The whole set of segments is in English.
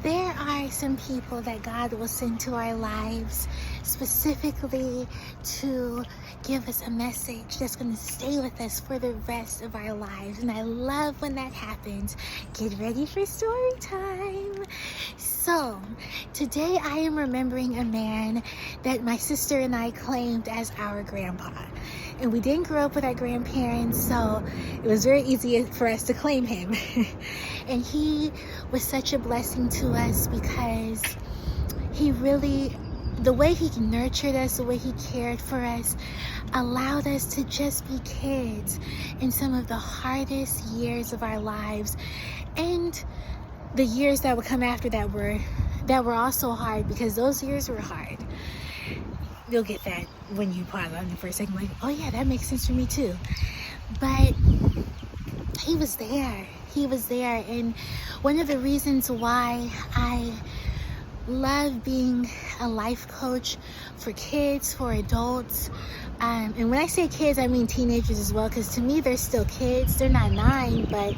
There are some people that God will send to our lives specifically to give us a message that's going to stay with us for the rest of our lives. And I love when that happens. Get ready for story time. So, today I am remembering a man that my sister and I claimed as our grandpa. And we didn't grow up with our grandparents, so it was very easy for us to claim him. And he was such a blessing to us because he really, the way he nurtured us, the way he cared for us, allowed us to just be kids in some of the hardest years of our lives. And the years that would come after that were also hard, because those years were hard. You'll get that when you pause on it for a second, like, oh yeah, that makes sense for me too. But he was there. He was there. And one of the reasons why I love being a life coach for kids, for adults, and when I say kids, I mean teenagers as well, because to me, they're still kids. They're not 9, but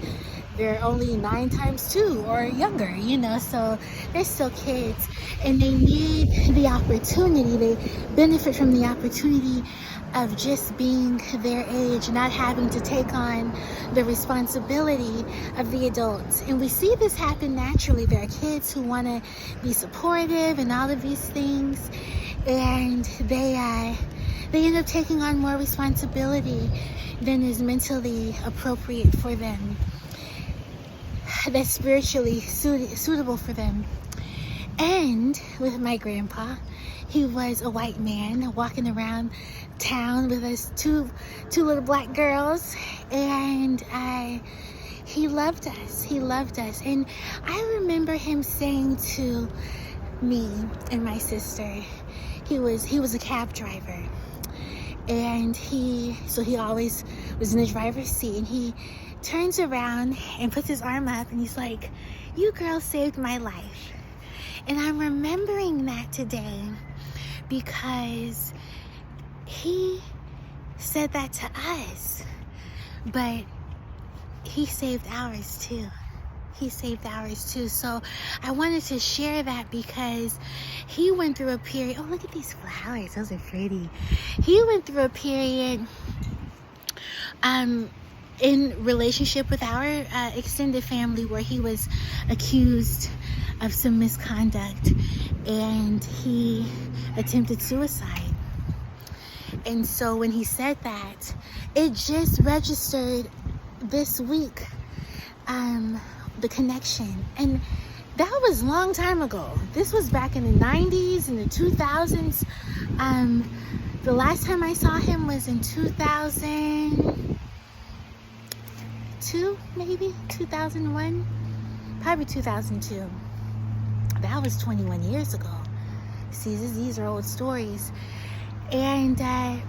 they're only 9 times 2 or younger, so they're still kids, and they need the opportunity. They benefit from the opportunity of just being their age, not having to take on the responsibility of the adults. And we see this happen naturally. There are kids who want to be supportive and all of these things, and they end up taking on more responsibility than is mentally appropriate for them, that's spiritually suitable for them. And with my grandpa, he was a white man walking around town with us two little black girls, and he loved us. He loved us. And I remember him saying to me and my sister, he was a cab driver, and he always was in the driver's seat, and he turns around and puts his arm up, and he's like, "You girls saved my life." And I'm remembering that today because he said that to us, but he saved ours too. He saved ours too. So I wanted to share that because he went through a period. Oh, look at these flowers. Those are pretty. He went through a period in relationship with our extended family where he was accused of some misconduct, and he attempted suicide. And so when he said that, it just registered this week, the connection. And that was a long time ago. This was back in the 90s and the 2000s. The last time I saw him was in 2002, maybe 2001, probably 2002. That was 21 years ago. See, these are old stories. And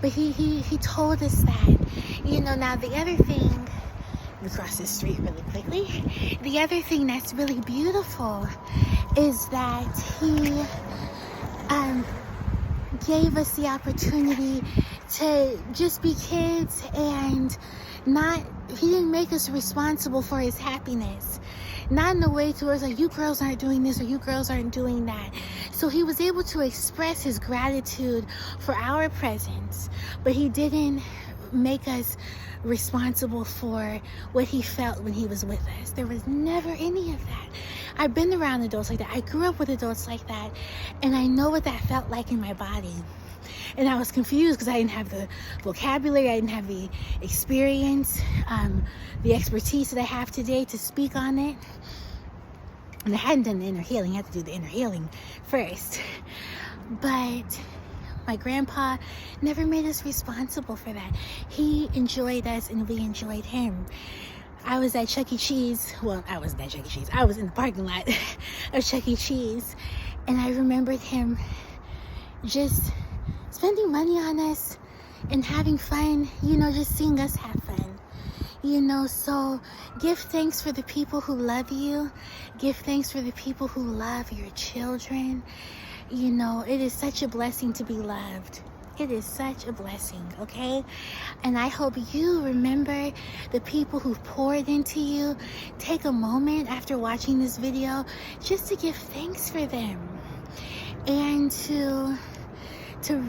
but he told us that, now the other thing, across the street really quickly, the other thing that's really beautiful is that he gave us the opportunity to just be kids, and he didn't make us responsible for his happiness. Not in a way towards like, you girls aren't doing this or you girls aren't doing that. So he was able to express his gratitude for our presence, but he didn't make us responsible for what he felt when he was with us. There was never any of that. I've been around adults like that. I grew up with adults like that, and I know what that felt like in my body. And I was confused because I didn't have the vocabulary, I didn't have the experience, the expertise that I have today to speak on it. And I hadn't done the inner healing. I had to do the inner healing first. But my grandpa never made us responsible for that. He enjoyed us and we enjoyed him. I was at Chuck E. Cheese. Well, I wasn't at Chuck E. Cheese. I was in the parking lot of Chuck E. Cheese. And I remembered him just spending money on us and having fun, just seeing us have fun. So give thanks for the people who love you. Give thanks for the people who love your children. It is such a blessing to be loved. It is such a blessing, okay? And I hope you remember the people who poured into you. Take a moment after watching this video just to give thanks for them, and to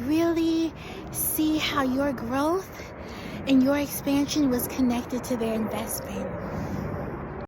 really see how your growth and your expansion was connected to their investment.